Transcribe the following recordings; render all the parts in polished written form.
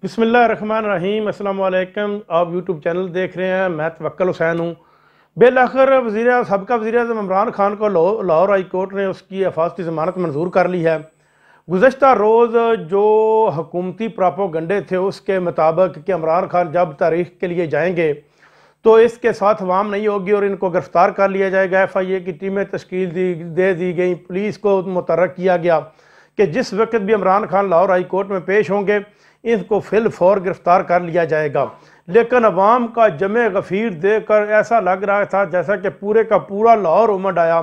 बिस्मिल्लाहिर्रहमानिर्रहीम। अस्सलाम वालेकुम। आप यूट्यूब चैनल देख रहे हैं। मैं तवक्कुल हुसैन हूँ। बिलाखिर सबका वज़ीर आज़म इमरान खान को लाहौर हाई कोर्ट ने उसकी हिफाजती ज़मानत मंजूर कर ली है। गुज़श्ता रोज़ जो हुकूमती प्रोपेगेंडे थे उसके मुताबिक कि इमरान खान जब तारीख़ के लिए जाएंगे तो इसके साथ अवाम नहीं होगी और इनको गिरफ़्तार कर लिया जाएगा। FIA की टीमें तश्कील दे दी गई, पुलिस को मुतहर्रिक किया गया कि जिस वक्त भी इमरान खान लाहौर हाई कोर्ट में पेश होंगे इनको फिल फौर गिरफ़्तार कर लिया जाएगा। लेकिन अवाम का जमे गफ़ीर देख कर ऐसा लग रहा था जैसा कि पूरे का पूरा लाहौर उमड़ आया।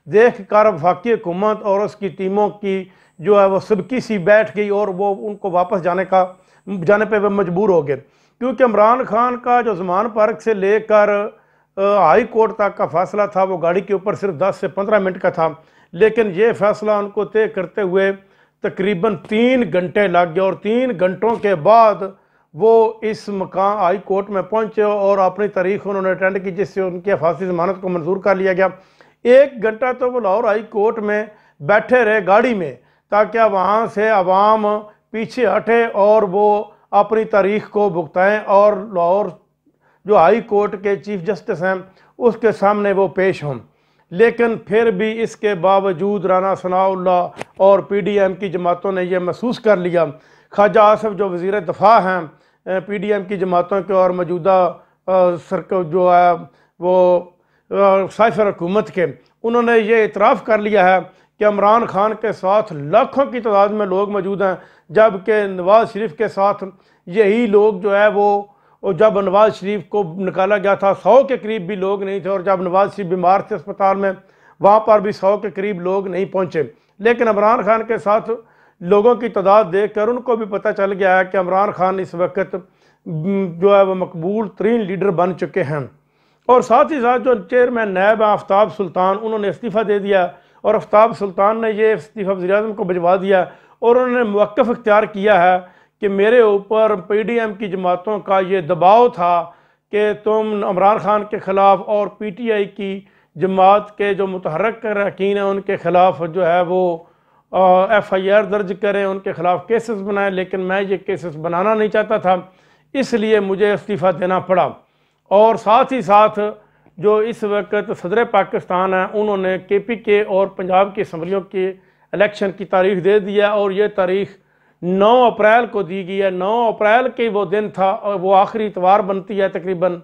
देख कर वफाकी हुकूमत और उसकी टीमों की जो है वो सबकी सी बैठ गई और वो उनको वापस जाने पे वो मजबूर हो गए, क्योंकि इमरान खान का जो ज़मान पार्क से लेकर हाई कोर्ट तक का फ़ैसला था वो गाड़ी के ऊपर सिर्फ 10 से 15 मिनट का था। लेकिन ये फ़ैसला उनको तय करते हुए तकरीबन 3 घंटे लग गए और 3 घंटों के बाद वो इस मकाम हाई कोर्ट में पहुंचे और अपनी तारीख उन्होंने अटेंड की, जिससे उनकी हिफाजती ज़मानत को मंजूर कर लिया गया। 1 घंटा तो वो लाहौर हाई कोर्ट में बैठे रहे गाड़ी में, ताकि वहाँ से अवाम पीछे हटे और वो अपनी तारीख को भुगताएँ और लाहौर जो हाई कोर्ट के चीफ जस्टिस हैं उसके सामने वो पेश हों। लेकिन फिर भी इसके बावजूद राना सनाउल्लाह और PDM की जमातों ने यह महसूस कर लिया। ख्वाजा आसिफ जो वज़ीर दफ़ा हैं PDM की जमातों के और मौजूदा सरकार जो है वो साइफर हुकूमत के, उन्होंने ये इतराफ़ कर लिया है कि इमरान खान के साथ लाखों की तादाद में लोग मौजूद हैं, जबकि नवाज़ शरीफ के साथ यही लोग जो है वो जब नवाज़ शरीफ को निकाला गया था 100 के करीब भी लोग नहीं थे, और जब नवाज़ शरीफ बीमार थे अस्पताल में वहाँ पर भी 100 के करीब लोग नहीं पहुँचे। लेकिन इमरान खान के साथ लोगों की तादाद देख कर उनको भी पता चल गया है कि इमरान खान इस वक्त जो है वो मकबूल तरीन लीडर बन चुके हैं। और साथ ही साथ जो चेयरमैन नायब आफ्ताब सुल्तान, उन्होंने इस्तीफ़ा दे दिया और आफ्ताब सुल्तान ने ये इस्तीफ़ा वज़ीर आज़म को भिजवा दिया और उन्होंने मौक़िफ़ इख्तियार किया है कि मेरे ऊपर PDM की जमातों का ये दबाव था कि तुम इमरान खान के ख़िलाफ़ और PTI की जमात के जो मुतहर्रिक अरकान हैं उनके ख़िलाफ़ जो है वो FIR दर्ज करें, उनके ख़िलाफ़ केसेस बनाएं। लेकिन मैं ये केसेस बनाना नहीं चाहता था, इसलिए मुझे इस्तीफ़ा देना पड़ा। और साथ ही साथ जो इस वक्त सदर पाकिस्तान है उन्होंने KPK और पंजाब की असम्बलियों के इलेक्शन की तारीख़ दे दिया और ये तारीख़ 9 अप्रैल को दी गई है। 9 अप्रैल के वो दिन था और वो आखिरी इतवार बनती है तकरीबन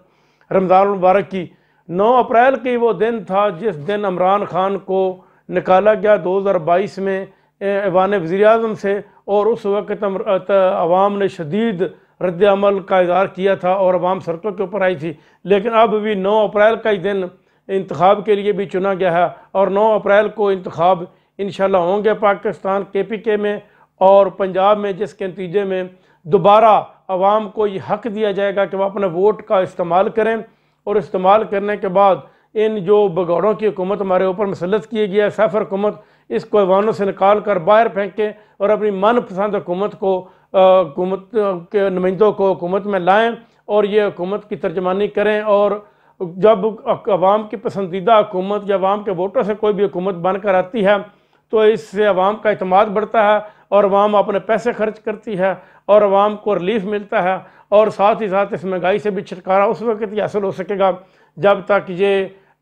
रमज़ान मुबारक की। 9 अप्रैल के वो दिन था जिस दिन इमरान खान को निकाला गया 2022 में ऐवान वज़ीर आज़म से, और उस वक्त अवाम ने शदीद रद्द अमल का इज़हार किया था और अवाम सड़कों के ऊपर आई थी। लेकिन अब भी 9 अप्रैल का ही दिन इंतखाब के लिए भी चुना गया है और 9 अप्रैल को इंतखाब इंशाल्लाह होंगे पाकिस्तान KPK में और पंजाब में, जिसके नतीजे में दोबारा अवाम को ये हक़ दिया जाएगा कि वह अपने वोट का इस्तेमाल करें, और इस्तेमाल करने के बाद इन जो भगौड़ों की हुकूमत हमारे ऊपर मुसल्लत की गई है सैफर हुकूमत, इसको ऐवानों से निकाल कर बाहर फेंकें और अपनी मनपसंद हुकूमत को हुकूमत के नुमाइंदों को हुकूमत में लाएं और ये हुकूमत की तर्जमानी करें। और जब अवाम की पसंदीदा हुकूमत या अवाम के वोटों से कोई भी हुकूमत बनकर आती है तो इससे अवाम का इत्मीनान बढ़ता है और अवाम अपने पैसे खर्च करती है और अवाम को रिलीफ मिलता है। और साथ ही साथ इस महंगाई से भी छुटकारा उस वक्त ही हासिल हो सकेगा जब तक ये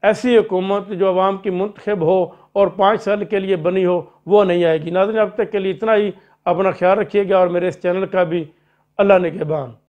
ऐसी हुकूमत जो अवाम की मुंतखब हो और 5 साल के लिए बनी हो वो नहीं आएगी। नाज़रीन, अब तक के लिए इतना ही। अपना ख्याल रखिएगा और मेरे इस चैनल का भी अल्लाह निगहबान।